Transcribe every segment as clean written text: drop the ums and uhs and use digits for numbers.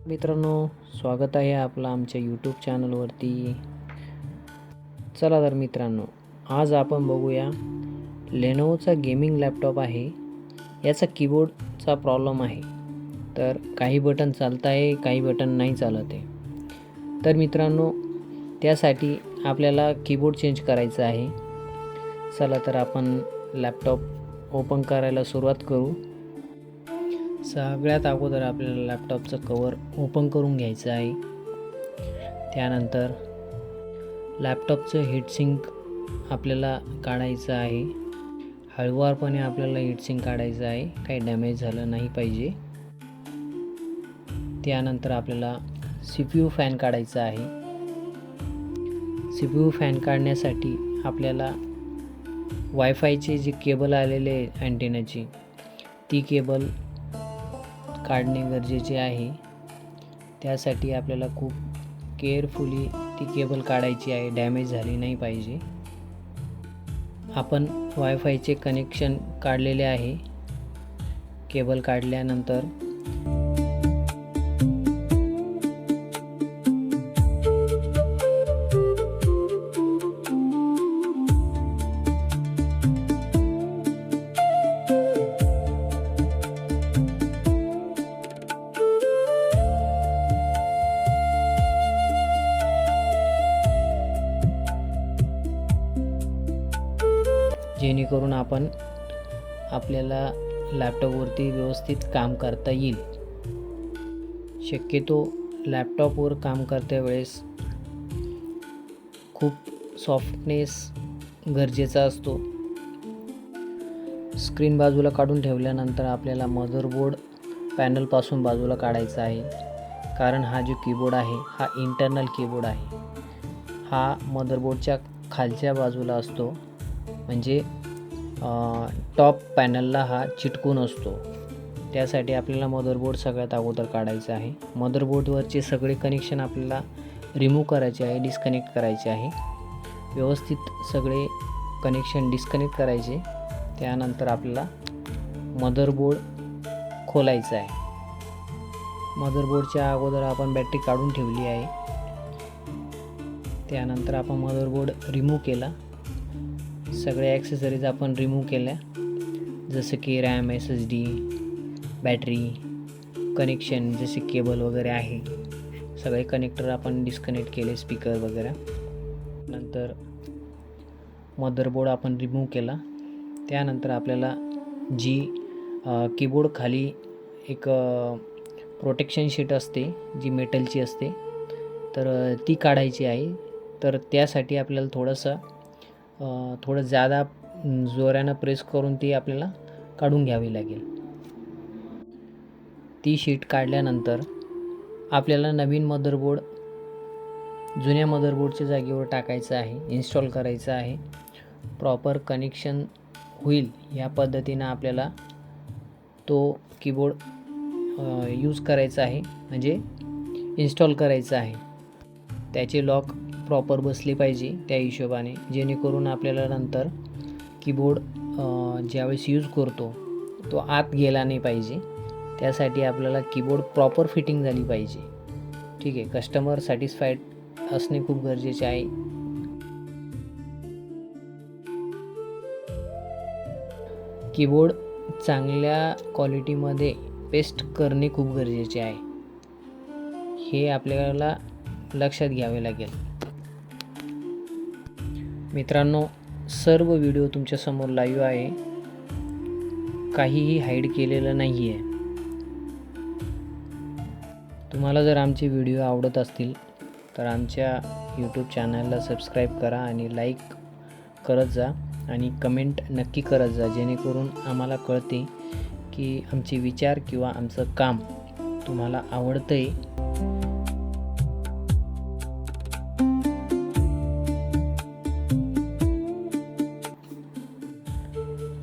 मित्रांनो, स्वागत आहे आपलं आमच्या यूट्यूब चॅनलवरती. चला तर मित्रांनो, आज आपण बघूया लेनोवोचा गेमिंग लॅपटॉप आहे. याचा कीबोर्डचा प्रॉब्लेम आहे. तर काही बटन चालत आहे, काही बटन नाही चालत आहे. तर मित्रांनो, त्यासाठी आपल्याला कीबोर्ड चेंज करायचा आहे. चला तर आपण लॅपटॉप ओपन करायला सुरुवात करू. सगळ्यात अगोदर आपल्याला लॅपटॉपचं कवर ओपन करून घ्यायचं आहे. त्यानंतर लॅपटॉपचं हीटसिंक आपल्याला काढायचं आहे. हळूवारपणे आपल्याला हीटसिंक काढायचं आहे, काही डॅमेज झालं नाही पाहिजे. त्यानंतर आपल्याला CPU फॅन काढायचा आहे. CPU फॅन काढण्यासाठी आपल्याला वायफायचे जे केबल आलेले आहे अँटेनाची, ती केबल काढणे गरजेचे आहे. त्यासाठी आपल्याला खूप केअरफुली ती केबल काढायची आहे, डॅमेज झाली नाही पाहिजे. आपण वायफायचे कनेक्शन काढलेले आहे. केबल काढल्यानंतर जेणेकरून आपल्याला लॅपटॉपवरती व्यवस्थित काम करता येईल. शक्यतो लॅपटॉपवर काम करता वेळेस खूप सॉफ्टनेस गरजेचा असतो. स्क्रीन बाजूला काढून ठेवल्यानंतर आपल्याला मदरबोर्ड पॅनलपासून बाजूला काढायचा आहे. कारण हा जो कीबोर्ड आहे हा इंटरनल कीबोर्ड आहे. हा मदरबोर्डच्या खालच्या बाजूला असतो, म्हणजे टॉप पॅनलला हा चिटकून असतो. त्यासाठी आपल्याला मदरबोर्ड सगळ्यात अगोदर काढायचा आहे. मदरबोर्डवरचे सगळे कनेक्शन आपल्याला रिमूव्ह करायचे आहे, डिस्कनेक्ट करायचे आहे. व्यवस्थित सगळे कनेक्शन डिस्कनेक्ट करायचे. त्यानंतर आपल्याला मदरबोर्ड खोलायचा आहे. मदरबोर्डच्या अगोदर आपण बॅटरी काढून ठेवली आहे. त्यानंतर आपण मदरबोर्ड रिमूव्ह केला. सगळे ॲक्सेसरीज आपण रिमूव्ह केल्या, जसं की रॅम, SSD, बॅटरी, कनेक्शन जसे केबल वगैरे आहे. सगळे कनेक्टर आपण डिस्कनेक्ट केले, स्पीकर वगैरे. नंतर मदरबोर्ड आपण रिमूव्ह केला. त्यानंतर आपल्याला जी कीबोर्ड खाली एक प्रोटेक्शन शीट असते, जी मेटलची असते, तर ती काढायची आहे. तर त्यासाठी आपल्याला थोडं ज़्यादा जोरानं प्रेस करून ती आपल्याला काढून घ्यावी लागेल. ती शीट काढल्यानंतर आपल्याला नवीन मदरबोर्ड जुन्या मदरबोर्डच्या जागेवर टाकायचं आहे, इन्स्टॉल करायचं आहे. प्रॉपर कनेक्शन होईल या पद्धतीनं आपल्याला तो कीबोर्ड यूज करायचा आहे, म्हणजे इन्स्टॉल करायचा आहे. त्याचे लॉक प्रॉपर बसले पाहिजे त्या हिशोबाने, जेणेकरून आपल्याला नंतर कीबोर्ड ज्यावेळेस यूज करतो तो आत गेला नाही पाहिजे. त्यासाठी आपल्याला कीबोर्ड प्रॉपर फिटिंग झाली पाहिजे. ठीक आहे, कस्टमर सॅटिस्फाईड असणे खूप गरजेचे आहे. कीबोर्ड चांगल्या क्वालिटीमध्ये पेस्ट करणे खूप गरजेचे आहे. हे आपल्याला लक्षात घ्यावे लागेल. मित्रांनो, सर्व व्हिडिओ तुमच्यासमोर लाईव्ह आहे, काहीही हाईड केलेलं नाही आहे. तुम्हाला जर आमचे व्हिडिओ आवडत असतील तर आमच्या यूट्यूब चॅनलला सबस्क्राईब करा आणि लाईक करत जा आणि कमेंट नक्की करत जा, जेणेकरून आम्हाला कळते की आमचे विचार किंवा आमचं काम तुम्हाला आवडतं आहे.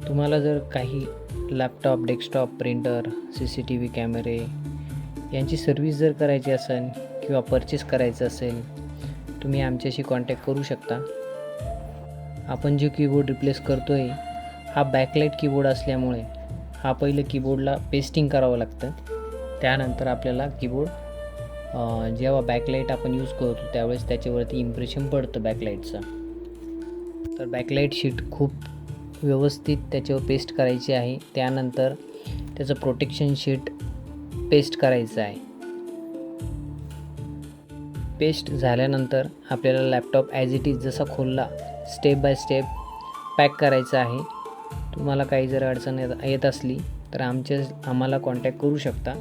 तुम्हाला जर काही लॅपटॉप, डेस्कटॉप, प्रिंटर, CCTV कॅमेरे यांची सर्व्हिस जर करायची असेल किंवा परचेस करायचं असेल, तुम्ही आमच्याशी कॉन्टॅक्ट करू शकता. आपण जो कीबोर्ड रिप्लेस करतो आहे हा बॅकलाईट कीबोर्ड असल्यामुळे हा पहिलं कीबोर्डला पेस्टिंग करावं लागतं. त्यानंतर आपल्याला कीबोर्ड जेव्हा बॅकलाईट आपण यूज करतो त्यावेळेस त्याच्यावरती इम्प्रेशन पडतं बॅकलाईटचं. तर बॅकलाईट शीट खूप व्यवस्थित त्याच्यावर पेस्ट करायची आहे. त्यानंतर त्याचं प्रोटेक्शन शीट पेस्ट करायचं आहे. पेस्ट झाल्यानंतर आपल्याला लॅपटॉप ॲज इट इज जसा खोलला स्टेप बाय स्टेप पॅक करायचा आहे. तुम्हाला काही जर अडचण येत असली तर आम्हाला कॉन्टॅक्ट करू शकता.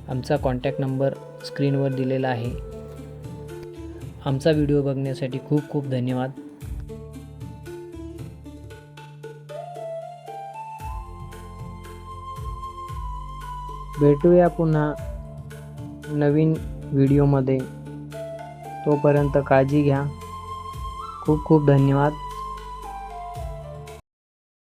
आमचा कॉन्टॅक्ट नंबर स्क्रीनवर दिलेला आहे. आमचा व्हिडिओ बघण्यासाठी खूप खूप धन्यवाद. भेटूया पुन्हा नवीन व्हिडिओमध्ये. तोपर्यंत काळजी घ्या. खूप खूप धन्यवाद.